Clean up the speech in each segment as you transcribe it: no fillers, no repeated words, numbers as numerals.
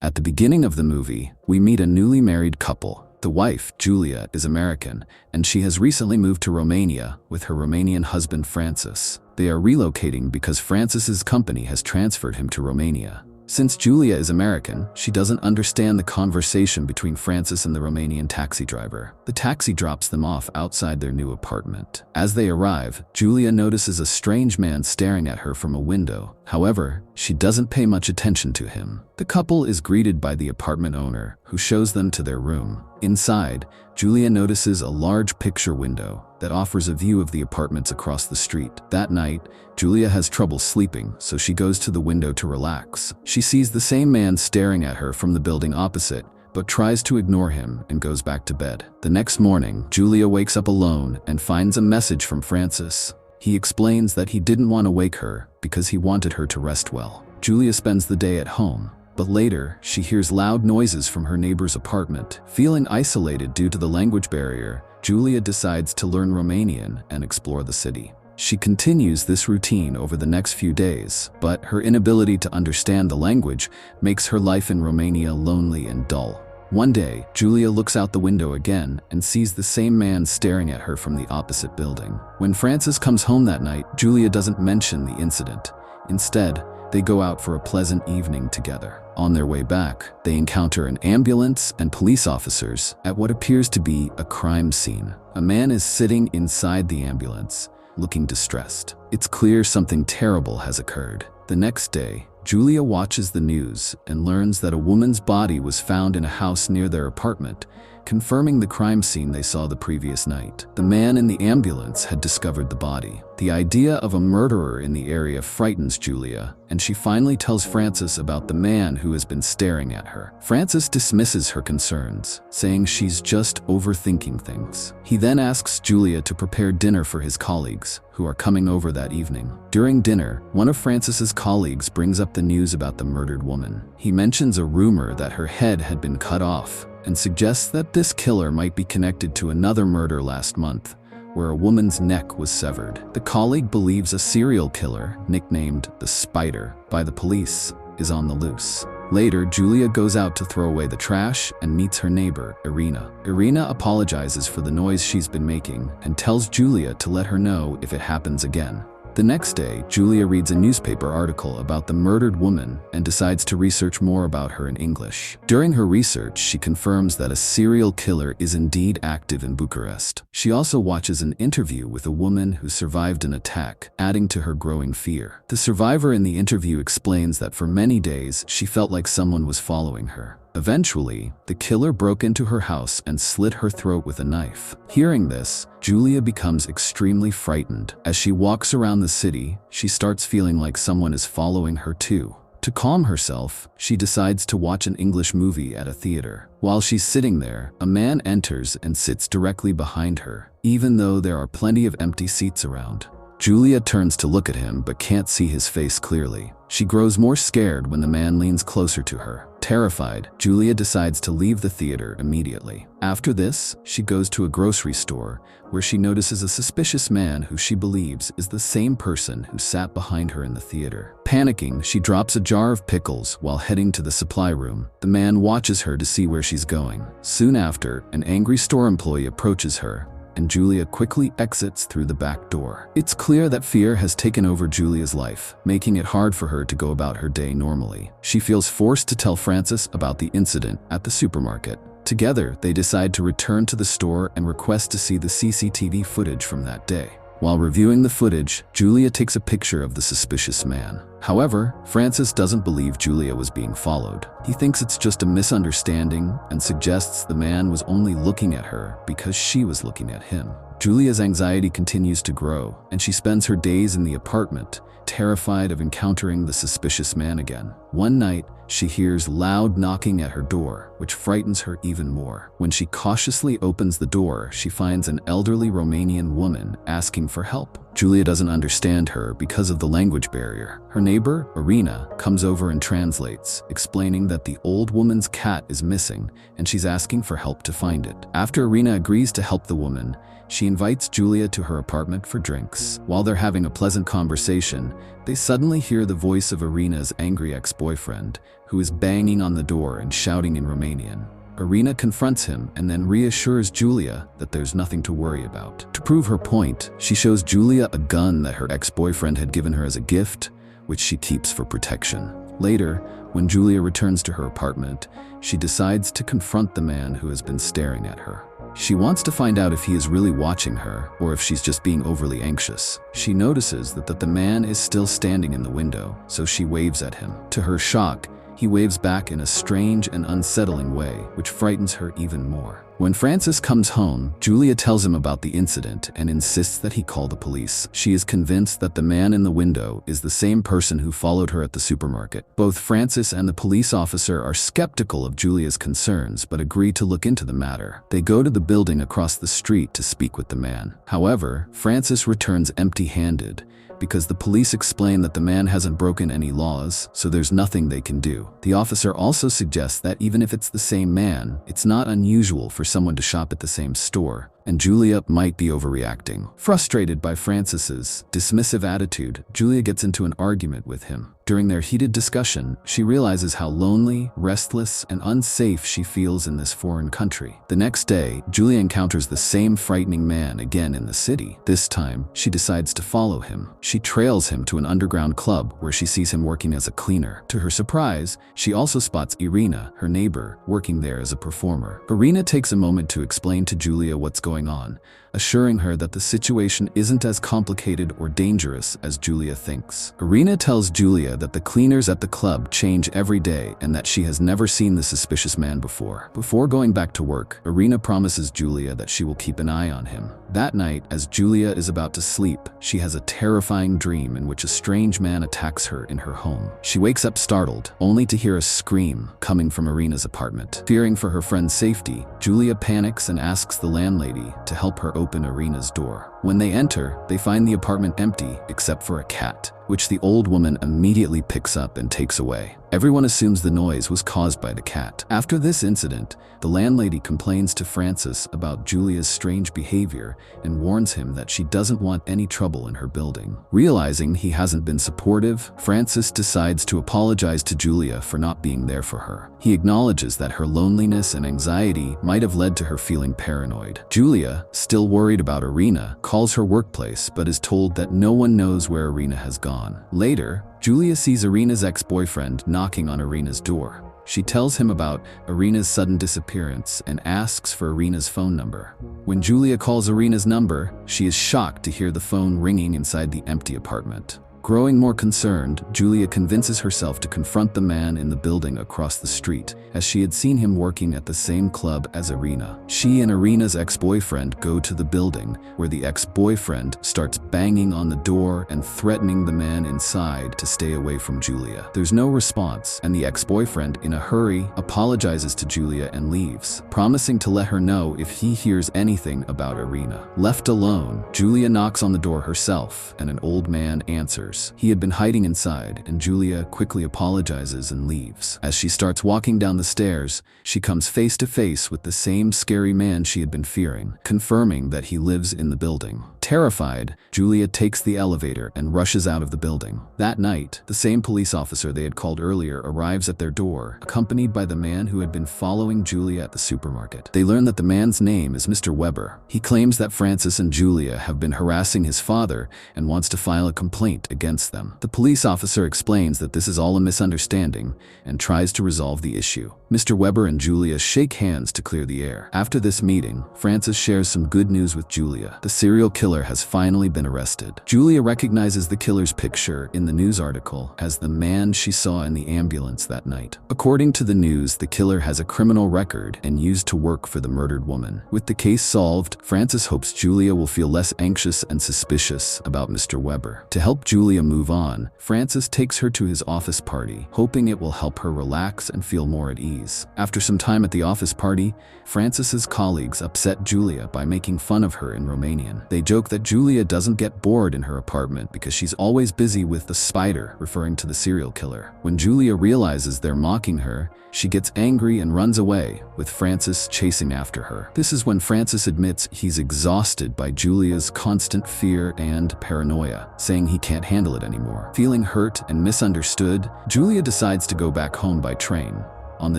At the beginning of the movie, we meet a newly married couple. The wife, Julia, is American, and she has recently moved to Romania with her Romanian husband Francis. They are relocating because Francis's company has transferred him to Romania. Since Julia is American, she doesn't understand the conversation between Francis and the Romanian taxi driver. The taxi drops them off outside their new apartment. As they arrive, Julia notices a strange man staring at her from a window. However, she doesn't pay much attention to him. The couple is greeted by the apartment owner, who shows them to their room. Inside, Julia notices a large picture window that offers a view of the apartments across the street. That night, Julia has trouble sleeping, so she goes to the window to relax. She sees the same man staring at her from the building opposite, but tries to ignore him and goes back to bed. The next morning, Julia wakes up alone and finds a message from Francis. He explains that he didn't want to wake her because he wanted her to rest well. Julia spends the day at home, but later, she hears loud noises from her neighbor's apartment. Feeling isolated due to the language barrier, Julia decides to learn Romanian and explore the city. She continues this routine over the next few days, but her inability to understand the language makes her life in Romania lonely and dull. One day, Julia looks out the window again and sees the same man staring at her from the opposite building. When Francis comes home that night, Julia doesn't mention the incident. Instead, they go out for a pleasant evening together. On their way back, they encounter an ambulance and police officers at what appears to be a crime scene. A man is sitting inside the ambulance, looking distressed. It's clear something terrible has occurred. The next day, Julia watches the news and learns that a woman's body was found in a house near their apartment, confirming the crime scene they saw the previous night. The man in the ambulance had discovered the body. The idea of a murderer in the area frightens Julia, and she finally tells Francis about the man who has been staring at her. Francis dismisses her concerns, saying she's just overthinking things. He then asks Julia to prepare dinner for his colleagues, who are coming over that evening. During dinner, one of Francis's colleagues brings up the news about the murdered woman. He mentions a rumor that her head had been cut off, and suggests that this killer might be connected to another murder last month, where a woman's neck was severed. The colleague believes a serial killer, nicknamed the Spider by the police, is on the loose. Later, Julia goes out to throw away the trash and meets her neighbor, Irina. Irina apologizes for the noise she's been making and tells Julia to let her know if it happens again. The next day, Julia reads a newspaper article about the murdered woman and decides to research more about her in English. During her research, she confirms that a serial killer is indeed active in Bucharest. She also watches an interview with a woman who survived an attack, adding to her growing fear. The survivor in the interview explains that for many days, she felt like someone was following her. Eventually, the killer broke into her house and slit her throat with a knife. Hearing this, Julia becomes extremely frightened. As she walks around the city, she starts feeling like someone is following her too. To calm herself, she decides to watch an English movie at a theater. While she's sitting there, a man enters and sits directly behind her, even though there are plenty of empty seats around. Julia turns to look at him but can't see his face clearly. She grows more scared when the man leans closer to her. Terrified, Julia decides to leave the theater immediately. After this, she goes to a grocery store where she notices a suspicious man who she believes is the same person who sat behind her in the theater. Panicking, she drops a jar of pickles while heading to the supply room. The man watches her to see where she's going. Soon after, an angry store employee approaches her, and Julia quickly exits through the back door. It's clear that fear has taken over Julia's life, making it hard for her to go about her day normally. She feels forced to tell Francis about the incident at the supermarket. Together, they decide to return to the store and request to see the CCTV footage from that day. While reviewing the footage, Julia takes a picture of the suspicious man. However, Francis doesn't believe Julia was being followed. He thinks it's just a misunderstanding and suggests the man was only looking at her because she was looking at him. Julia's anxiety continues to grow, and she spends her days in the apartment, terrified of encountering the suspicious man again. One night, she hears loud knocking at her door, which frightens her even more. When she cautiously opens the door, she finds an elderly Romanian woman asking for help. Julia doesn't understand her because of the language barrier. Her neighbor, Irina, comes over and translates, explaining that the old woman's cat is missing and she's asking for help to find it. After Irina agrees to help the woman, she invites Julia to her apartment for drinks. While they're having a pleasant conversation, They suddenly hear the voice of Irina's angry ex-boyfriend, who is banging on the door and shouting in Romanian. Irina confronts him and then reassures Julia that there's nothing to worry about. To prove her point, she shows Julia a gun that her ex-boyfriend had given her as a gift, which she keeps for protection. Later, when Julia returns to her apartment, she decides to confront the man who has been staring at her. She wants to find out if he is really watching her or if she's just being overly anxious. She notices that the man is still standing in the window, so she waves at him. To her shock, he waves back in a strange and unsettling way, which frightens her even more. When Francis comes home, Julia tells him about the incident and insists that he call the police. She is convinced that the man in the window is the same person who followed her at the supermarket. Both Francis and the police officer are skeptical of Julia's concerns but agree to look into the matter. They go to the building across the street to speak with the man. However, Francis returns empty-handed, because the police explain that the man hasn't broken any laws, so there's nothing they can do. The officer also suggests that even if it's the same man, it's not unusual for someone to shop at the same store, and Julia might be overreacting. Frustrated by Francis's dismissive attitude, Julia gets into an argument with him. During their heated discussion, she realizes how lonely, restless, and unsafe she feels in this foreign country. The next day, Julia encounters the same frightening man again in the city. This time, she decides to follow him. She trails him to an underground club where she sees him working as a cleaner. To her surprise, she also spots Irina, her neighbor, working there as a performer. Irina takes a moment to explain to Julia what's going on, assuring her that the situation isn't as complicated or dangerous as Julia thinks. Irina tells Julia that the cleaners at the club change every day and that she has never seen the suspicious man before. Before going back to work, Irina promises Julia that she will keep an eye on him. That night, as Julia is about to sleep, she has a terrifying dream in which a strange man attacks her in her home. She wakes up startled, only to hear a scream coming from Irina's apartment. Fearing for her friend's safety, Julia panics and asks the landlady to help her open Irina's door. When they enter, they find the apartment empty except for a cat, which the old woman immediately picks up and takes away. Everyone assumes the noise was caused by the cat. After this incident, the landlady complains to Francis about Julia's strange behavior and warns him that she doesn't want any trouble in her building. Realizing he hasn't been supportive, Francis decides to apologize to Julia for not being there for her. He acknowledges that her loneliness and anxiety might have led to her feeling paranoid. Julia, still worried about Irina, calls her workplace but is told that no one knows where Irina has gone. Later, Julia sees Irina's ex-boyfriend knocking on Irina's door. She tells him about Irina's sudden disappearance and asks for Irina's phone number. When Julia calls Irina's number, she is shocked to hear the phone ringing inside the empty apartment. Growing more concerned, Julia convinces herself to confront the man in the building across the street, as she had seen him working at the same club as Irina. She and Irina's ex-boyfriend go to the building, where the ex-boyfriend starts banging on the door and threatening the man inside to stay away from Julia. There's no response, and the ex-boyfriend, in a hurry, apologizes to Julia and leaves, promising to let her know if he hears anything about Irina. Left alone, Julia knocks on the door herself, and an old man answers. He had been hiding inside, and Julia quickly apologizes and leaves. As she starts walking down the stairs, she comes face to face with the same scary man she had been fearing, confirming that he lives in the building. Terrified, Julia takes the elevator and rushes out of the building. That night, the same police officer they had called earlier arrives at their door, accompanied by the man who had been following Julia at the supermarket. They learn that the man's name is Mr. Weber. He claims that Francis and Julia have been harassing his father and wants to file a complaint against them. The police officer explains that this is all a misunderstanding and tries to resolve the issue. Mr. Weber and Julia shake hands to clear the air. After this meeting, Francis shares some good news with Julia. The serial killer has finally been arrested. Julia recognizes the killer's picture in the news article as the man she saw in the ambulance that night. According to the news, the killer has a criminal record and used to work for the murdered woman. With the case solved, Francis hopes Julia will feel less anxious and suspicious about Mr. Weber. To help Julia move on, Francis takes her to his office party, hoping it will help her relax and feel more at ease. After some time at the office party, Francis's colleagues upset Julia by making fun of her in Romanian. They joke joke that Julia doesn't get bored in her apartment because she's always busy with the spider, referring to the serial killer. When Julia realizes they're mocking her, she gets angry and runs away, with Francis chasing after her. This is when Francis admits he's exhausted by Julia's constant fear and paranoia, saying he can't handle it anymore. Feeling hurt and misunderstood, Julia decides to go back home by train. On the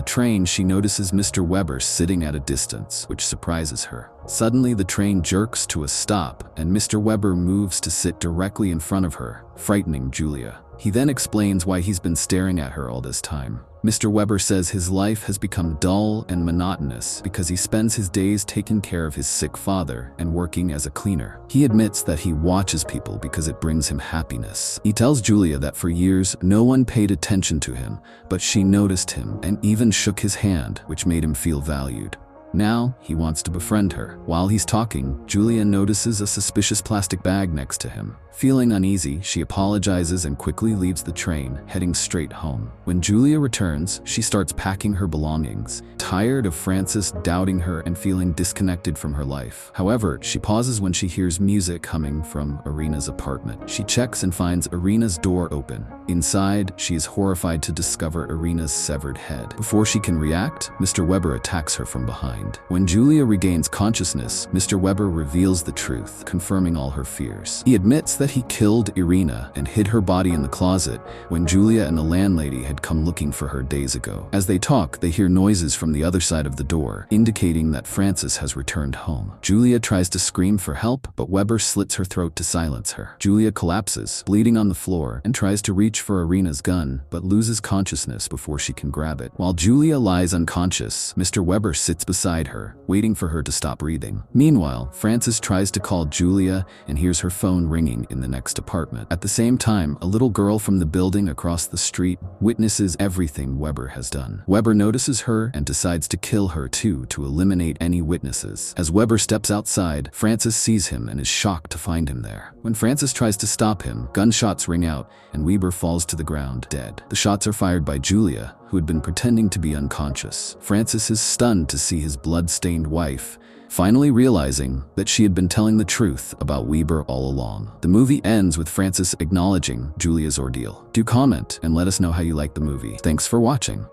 train, she notices Mr. Weber sitting at a distance, which surprises her. Suddenly, the train jerks to a stop, and Mr. Weber moves to sit directly in front of her, frightening Julia. He then explains why he's been staring at her all this time. Mr. Weber says his life has become dull and monotonous because he spends his days taking care of his sick father and working as a cleaner. He admits that he watches people because it brings him happiness. He tells Julia that for years no one paid attention to him, but she noticed him and even shook his hand, which made him feel valued. Now, he wants to befriend her. While he's talking, Julia notices a suspicious plastic bag next to him. Feeling uneasy, she apologizes and quickly leaves the train, heading straight home. When Julia returns, she starts packing her belongings, tired of Francis doubting her and feeling disconnected from her life. However, she pauses when she hears music coming from Irina's apartment. She checks and finds Irina's door open. Inside, she is horrified to discover Irina's severed head. Before she can react, Mr. Weber attacks her from behind. When Julia regains consciousness, Mr. Weber reveals the truth, confirming all her fears. He admits that he killed Irina and hid her body in the closet when Julia and the landlady had come looking for her days ago. As they talk, they hear noises from the other side of the door, indicating that Francis has returned home. Julia tries to scream for help, but Weber slits her throat to silence her. Julia collapses, bleeding on the floor, and tries to reach for Irina's gun, but loses consciousness before she can grab it. While Julia lies unconscious, Mr. Weber sits beside her, waiting for her to stop breathing. Meanwhile, Francis tries to call Julia and hears her phone ringing in the next apartment. At the same time, a little girl from the building across the street witnesses everything Weber has done. Weber notices her and decides to kill her too to eliminate any witnesses. As Weber steps outside, Francis sees him and is shocked to find him there. When Francis tries to stop him, gunshots ring out and Weber falls to the ground, dead. The shots are fired by Julia, who had been pretending to be unconscious. Francis is stunned to see his blood-stained wife, finally realizing that she had been telling the truth about Weber all along. The movie ends with Francis acknowledging Julia's ordeal. Do comment and let us know how you like the movie. Thanks for watching.